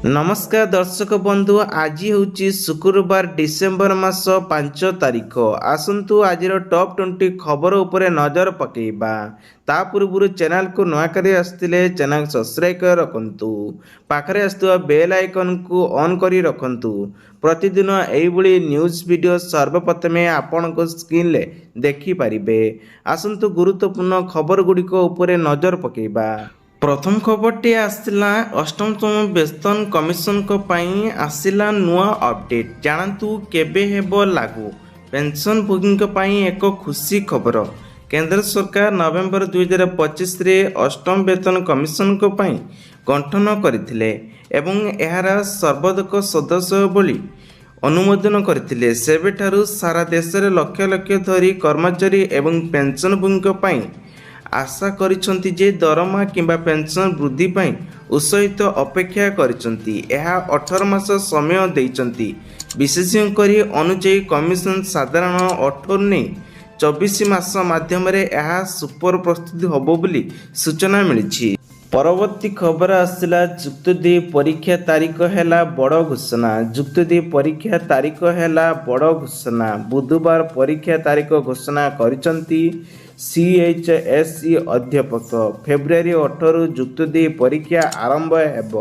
नमस्कार दर्शक बंधु आज हूँ शुक्रवार डिसेम्बर मास 5 तारिख आसतु आज टॉप 20 खबर उपरे नजर पकेबा ता पूर्व चैनल को नुआकारी आसते चैनल सब्सक्राइब कर रखु पाखरे आसुवा बेल आइकन को ऑन करी रखु प्रतिदिन यही न्यूज वीडियो सर्वप्रथमे आपण को स्क्रीन ले देखि पारिबे। आसतु गुरुत्वपूर्ण खबर गुड़िक उपरे नजर पकेबा। प्रथम खबरटी आसला अष्टमतम वेतन कमिशन को पई आसिला नुआ अपडेट जानतु केबे हेबो लागू पेंशन भोगी पई एक खुशी खबर। केंद्र सरकार नवेम्बर 2025 रे अष्टम वेतन कमिशन को पई गठन करथिले एवं एहार सर्वाधिक सदस्य बोली अनुमोदन करथिले। सेबेठारु सारा देश रे लक्ष लक्ष धरी कर्मचारी एवं पेंशन भोगी पई आशा करिसंती जे दरमा किंबा पेंशन वृद्धि पाई उत्साहित अपेक्षा करिसंती। यह 18 मास समय देइसंती। विशेषज्ञ करी अनुଯାयी कमिशन साधारण 18 ने 24 मास माध्यम रे यह सुपर प्रस्तुति होबो बोली सूचना मिलिछि। परवर्ती खबर आसला जुक्त 2 परीक्षा तारीख हैला बड़ घोषणा। जुक्त 2 परीक्षा तारीख हैला बड़ घोषणा। बुधवार परीक्षा तारीख घोषणा करिसंती CHSE अध्यापक। फेब्रुआरी 18 जुक्त 2 परीक्षा आरंभ हेब।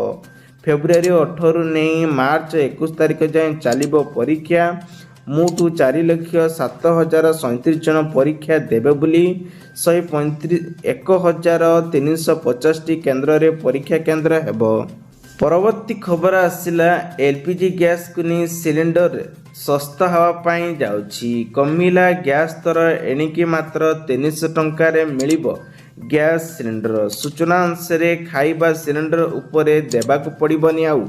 फेब्रुआरी 18 नहीं मार्च 21 तारीख जाए चलिबो परीक्षा। मोट 4,07,037 जन परीक्षा देबे बोली 1,350 केन्द्र रे परीक्षा केन्द्र हेब। परवर्ती खबर आसिला LPG गैस को नहीं सिलिंडर सस्ता हवा पाई जाउछि। कमिला गैस दर एणिकी मात्र 300 टंका रे मिलिबो गैस सिलिंडर। सूचना अनुसार खाइबा सिलिंडर उपरे देबाकू पड़िबनी आउ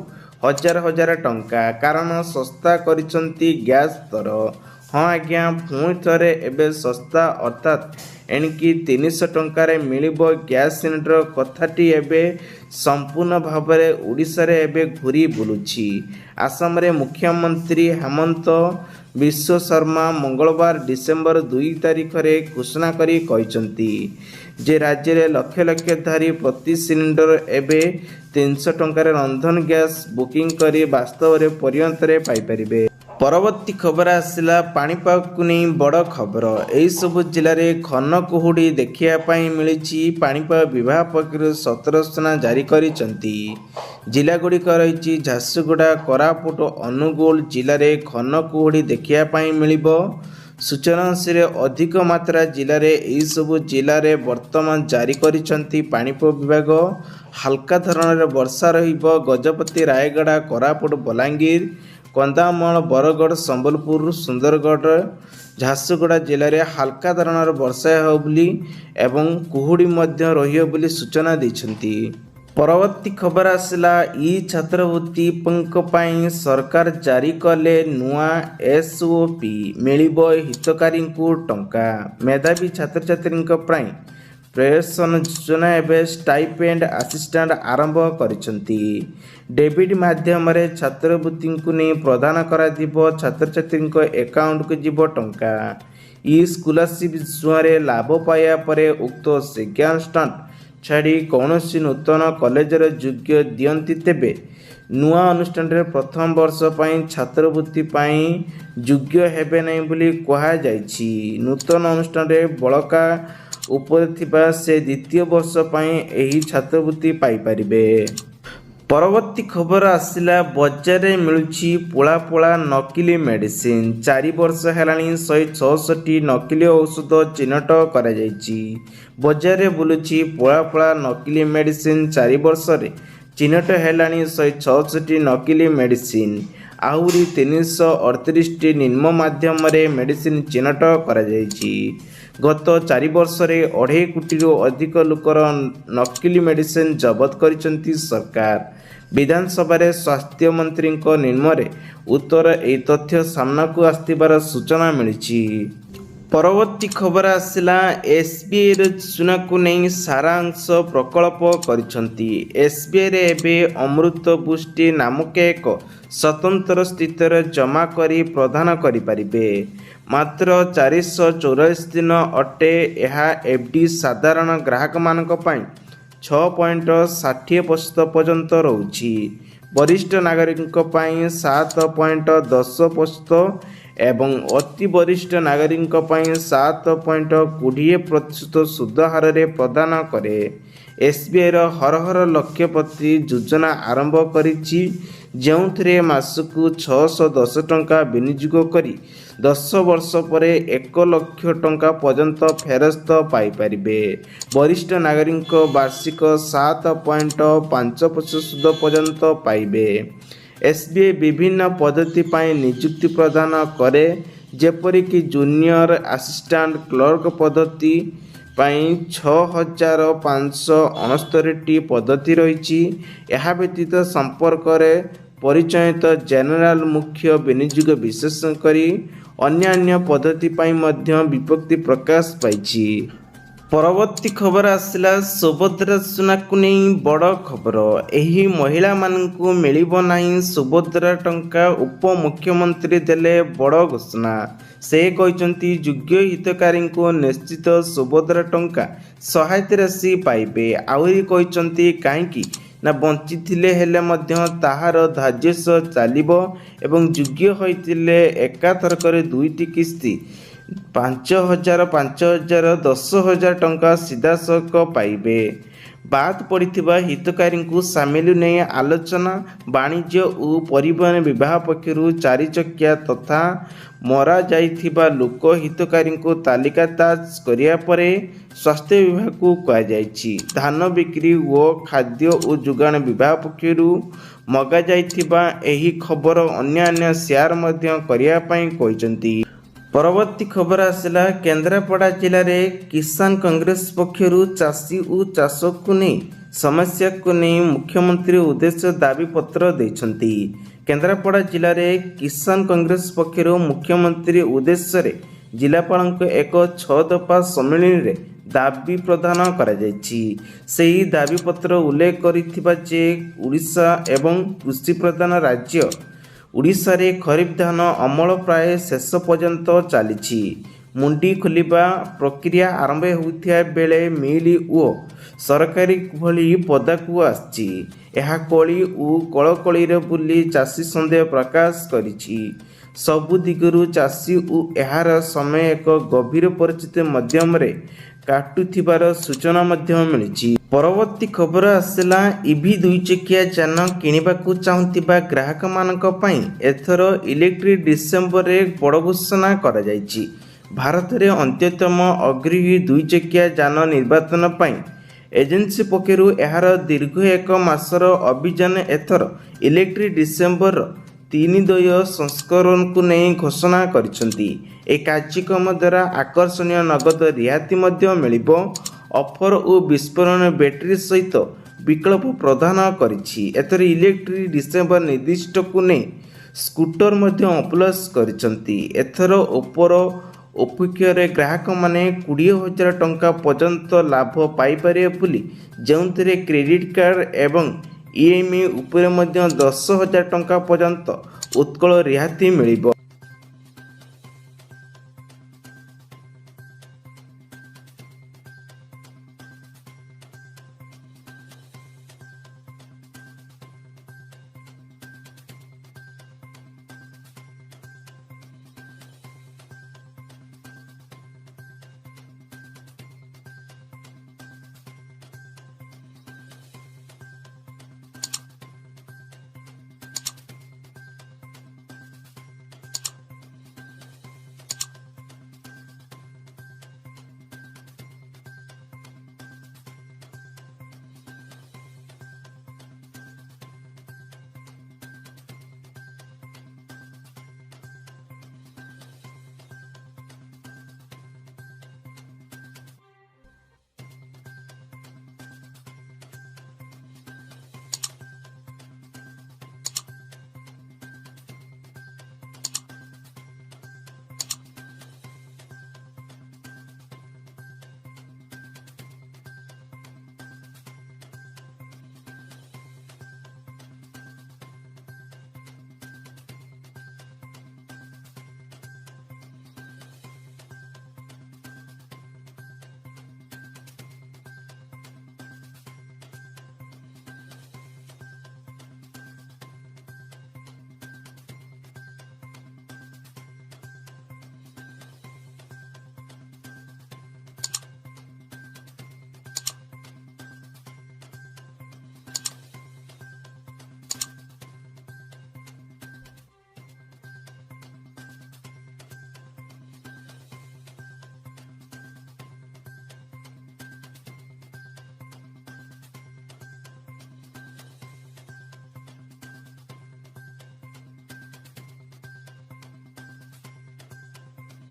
हजार हजार टंका कारण सस्ता करिसंती गैस दर। हाँ आज्ञा पुणी थरे एबे सस्ता अर्थात एणिकी 300 टंका रे मिलिबो गैस सिलिंडर कथाटी एबे संपूर्ण भाव में ओडिशा रे एबे घुरी बुलुछि। आसाम रे मुख्यमंत्री हेमंत विश्व शर्मा मंगलवार डिसेम्बर 2 तारीख रे घोषणा करी कहिसंती जे राज्य रे लक्ष लक्ष धारी प्रति सिलिंडर एबे 300 टंका रे रंधन गैस बुकिंग करी वास्तव रे पर्यंत रे पाई परिबे। परवर्ती खबर आसिला पाणीपाग को नहीं बड़ खबर। यही सब जिले में घन कुहुड़ी देखा मिली। पाणीपाग विभाग पक्षर सतर्क सूचना जारी करिसंती। जिला गुड़िक रही झारसुगुड़ा कोरापुट अनुगुल जिले में घन कुहुड़ी देखा मिलिबो। सूचना अनुसार अधिक मात्रा जिले में यही सब जिले में वर्तमान जारी करिसंती पाणीपाग विभाग। हल्का धरण वर्षा रहिबो गजपति रायगड़ा कोरापुट बलांगीर कंधामाल बरगढ़ संबलपुर सुंदरगढ़ झारसुगुड़ा जिले में हल्का धरणर वर्षा होबली एवं कुहुड़ी मध्य रहियो बोली सूचना दैछंती। परवर्ती खबर आसला ई छात्रवृत्ति पई सरकार जारी कले नुआ SOP मिलिबो हितकारी को टंका। मेधावी छात्र छात्री पई प्रयोजन योजना एवं स्टाइपेंड असिस्टेंट आरंभ करिसंती। डेबिट माध्यम रे छात्रवृत्ति को नहीं प्रदान करा दिबो। छात्र छात्री अकाउंट को जीवो टंका। ई स्कॉलरशिप जुआरे लाभ पाया परे उक्त शिक्षानुष्ठान छाड़ी कौनसी नूतन कॉलेजर योग्य दियंती तेबे नुआ अनुष्ठान रे प्रथम वर्ष पई छात्रवृत्ति पई योग्य हेबे नै बोली कहा जायछि। नूतन अनुष्ठान रे बळका ऊपर थिबा से द्वितीय वर्ष पई एही छात्रवृत्ति पाई परिबे। परवर्ती खबर आसिला बजार रे मिलुछि पोला पोला नकली मेडिसिन। 4 वर्ष हेलानी 166 नकली औषध चिन्हट करा जायछि। बजार रे बुलुछि पोला पोला नकली मेडिसिन। 4 वर्ष रे चिन्हट हेलानी 166 नकली मेडिसिन। आहुरी 338 निम्न माध्यम रे मेडिसिन चिन्हट करा जायछि। गत 4 वर्ष रे 2.5 कोटी अधिक लोकर नकली मेडिसिन जबत करिसंती सरकार। विधानसभा रे स्वास्थ्य मंत्री निम्न उत्तर ए तथ्य सामना को आस्तिबार सूचना मिलिछि। परवर्ती खबर आसिला SBI रे सूचना को नहीं सारांश प्रकल्प करिसंती। SBI रे एबे अमृत पुष्टि नामक एक स्वतंत्र स्थितर जमा करी प्रदान करि परिबे। मात्र 444 दिन अटे। यह FD साधारण ग्राहक मानक पई 6.60% पर्यंत रहुछि। वरिष्ठ नागरिकों ପାଇଁ 7.10% ଏବଂ ଅତି ବରିଷ୍ଠ ନାଗରିକଙ୍କ ପାଇଁ 7.20% ସୁଧ ହାରରେ ପ୍ରଦାନ କରେ। ଏସ୍ବିଆଇର ହର ହର ଲକ୍ଷପତି ଯୋଜନା ଆରମ୍ଭ କରିଛି, ଯେଉଁଥିରେ ମାସକୁ 610 ଟଙ୍କା ବିନିଯୋଗ କରି 10 ବର୍ଷ ପରେ 1 ଲକ୍ଷ ଟଙ୍କା ପର୍ଯ୍ୟନ୍ତ ଫେରସ୍ତ ପାଇପାରିବେ। ବରିଷ୍ଠ ନାଗରିକ ବାର୍ଷିକ 7.5% ସୁଧ ପର୍ଯ୍ୟନ୍ତ ପାଇବେ। ଏସ୍ବିଆଇ ବିଭିନ୍ନ ପଦ୍ଧତି ପାଇଁ ନିଯୁକ୍ତି ପ୍ରଦାନ କରେ, ଯେପରିକି ଜୁନିୟର ଆସିଷ୍ଟାଣ୍ଟ କ୍ଲର୍କ ପଦ୍ଧତି ପାଇଁ 6,569ଟି ପଦ୍ଧତି ରହିଛି। ଏହା ବ୍ୟତୀତ ସମ୍ପର୍କରେ ପରିଚୟିତ ଜେନେରାଲ ମୁଖ୍ୟ ବିନିଯୋଗ ବିଶେଷ କରି ଅନ୍ୟାନ୍ୟ ପଦ୍ଧତି ପାଇଁ ମଧ୍ୟ ବିଜ୍ଞପ୍ତି ପ୍ରକାଶ ପାଇଛି। ପରବର୍ତ୍ତୀ ଖବର ଆସିଲା ସୁଭଦ୍ରା ଯୋଜନାକୁ ନେଇ ବଡ଼ ଖବର। ଏହି ମହିଳାମାନଙ୍କୁ ମିଳିବ ନାହିଁ ସୁଭଦ୍ରା ଟଙ୍କା, ଉପମୁଖ୍ୟମନ୍ତ୍ରୀ ଦେଲେ ବଡ଼ ଘୋଷଣା। ସେ କହିଛନ୍ତି ଯୋଗ୍ୟ ହିତକାରୀଙ୍କୁ ନିଶ୍ଚିତ ସୁଭଦ୍ରା ଟଙ୍କା ସହାୟତା ରାଶି ପାଇବେ। ଆହୁରି କହିଛନ୍ତି କାହିଁକି ନା ବଞ୍ଚିଥିଲେ ହେଲେ ମଧ୍ୟ ତାହାର ଧାର୍ଯ୍ୟ ଚାଲିବ ଏବଂ ଯୋଗ୍ୟ ହୋଇଥିଲେ ଏକାଥରକରେ 2ଟି କିସ୍ତି 5,000, 5,000, 10,000 ଟଙ୍କା ସିଧାସଳଖ ପାଇବେ। ବାଦ୍ ପଡ଼ିଥିବା ହିତକାରୀଙ୍କୁ ସାମିଲ ନେଇ ଆଲୋଚନା। ବାଣିଜ୍ୟ ଓ ପରିବହନ ବିଭାଗ ପକ୍ଷରୁ 4 ଚକିଆ ତଥା ମରାଯାଇଥିବା ଲୋକ ହିତକାରୀଙ୍କୁ ତାଲିକାଦାଜ କରିବା ପରେ ସ୍ୱାସ୍ଥ୍ୟ ବିଭାଗକୁ କୁହାଯାଇଛି। ଧାନ ବିକ୍ରି ଓ ଖାଦ୍ୟ ଓ ଯୋଗାଣ ବିଭାଗ ପକ୍ଷରୁ ମଗାଯାଇଥିବା ଏହି ଖବର ଅନ୍ୟାନ୍ୟ ସେୟାର ମଧ୍ୟ କରିବା ପାଇଁ କହିଛନ୍ତି। ପରବର୍ତ୍ତୀ ଖବର ଆସିଲା କେନ୍ଦ୍ରାପଡ଼ା ଜିଲ୍ଲାରେ କିଷାନ କଂଗ୍ରେସ ପକ୍ଷରୁ ଚାଷୀ ଓ ଚାଷକୁ ନେଇ ସମସ୍ୟାକୁ ନେଇ ମୁଖ୍ୟମନ୍ତ୍ରୀ ଉଦ୍ଦେଶ୍ୟ ଦାବିପତ୍ର ଦେଇଛନ୍ତି। କେନ୍ଦ୍ରାପଡ଼ା ଜିଲ୍ଲାରେ କିଷାନ କଂଗ୍ରେସ ପକ୍ଷରୁ ମୁଖ୍ୟମନ୍ତ୍ରୀ ଉଦ୍ଦେଶ୍ୟରେ ଜିଲ୍ଲାପାଳଙ୍କ ଏକ 6 ଦଫା ସମ୍ମିଳନୀରେ ଦାବି ପ୍ରଦାନ କରାଯାଇଛି। ସେହି ଦାବିପତ୍ର ଉଲ୍ଲେଖ କରିଥିବା ଯେ ଓଡ଼ିଶା ଏବଂ କୃଷି ପ୍ରଧାନ ରାଜ୍ୟ, ଓଡ଼ିଶାରେ ଖରିଫ ଧାନ ଅମଳ ପ୍ରାୟ ଶେଷ ପର୍ଯ୍ୟନ୍ତ ଚାଲିଛି। ମୁଣ୍ଡି ଖୋଲିବା ପ୍ରକ୍ରିୟା ଆରମ୍ଭ ହେଉଥିବା ବେଳେ ମିଲ୍ ଓ ସରକାରୀ ଭଳି ପଦାକୁ ଆସିଛି। ଏହା କଳି ଓ କଳକଳିରେ ବୋଲି ଚାଷୀ ସନ୍ଦେହ ପ୍ରକାଶ କରିଛି। ସବୁ ଦିଗରୁ ଚାଷୀ ଓ ଏହାର ସମୟ ଏକ ଗଭୀର ପରିସ୍ଥିତି ମଧ୍ୟରେ କାଟୁଥିବାର ସୂଚନା ମଧ୍ୟ ମିଳିଛି। ପରବର୍ତ୍ତୀ ଖବର ଆସିଲା ଇଭି 2 ଚକିଆ ଯାନ କିଣିବାକୁ ଚାହୁଁଥିବା ଗ୍ରାହକମାନଙ୍କ ପାଇଁ ଏଥର ଇଲେକ୍ଟ୍ରିକ୍ ଡିସେମ୍ବରରେ ବଡ଼ ଘୋଷଣା କରାଯାଇଛି। ଭାରତରେ ଅନ୍ୟତମ ଅଗ୍ରଣୀ 2 ଚକିଆ ଯାନ ନିର୍ବାଚନ ପାଇଁ ଏଜେନ୍ସି ପକ୍ଷରୁ ଏହାର ଦୀର୍ଘ 1 ମାସର ଅଭିଯାନ ଏଥର ଇଲେକ୍ଟ୍ରିକ୍ ଡିସେମ୍ବରର 3 ସଂସ୍କରଣକୁ ନେଇ ଘୋଷଣା କରିଛନ୍ତି। ଏହି କାର୍ଯ୍ୟକ୍ରମ ଦ୍ୱାରା ଆକର୍ଷଣୀୟ ନଗଦ ରିହାତି ମଧ୍ୟ ମିଳିବ। ଅଫର ଓ ବିସ୍ଫୋରଣ ବ୍ୟାଟେରୀ ସହିତ ବିକଳ୍ପ ପ୍ରଦାନ କରିଛି। ଏଥର ଇଲେକ୍ଟ୍ରିକ୍ ଡିସେମ୍ବର ନିର୍ଦ୍ଦିଷ୍ଟକୁ ନେଇ ସ୍କୁଟର ମଧ୍ୟ ଅପ୍ଲସ କରିଛନ୍ତି। ଏଥର ଉପର ଅପେକ୍ଷାରେ ଗ୍ରାହକମାନେ 20,000 ଟଙ୍କା ପର୍ଯ୍ୟନ୍ତ ଲାଭ ପାଇପାରିବେ ବୋଲି, ଯେଉଁଥିରେ କ୍ରେଡିଟ୍ କାର୍ଡ ଏବଂ ଇଏମ୍ଆଇ ଉପରେ ମଧ୍ୟ 10,000 ଟଙ୍କା ପର୍ଯ୍ୟନ୍ତ ଉତ୍କଳ ରିହାତି ମିଳିବ।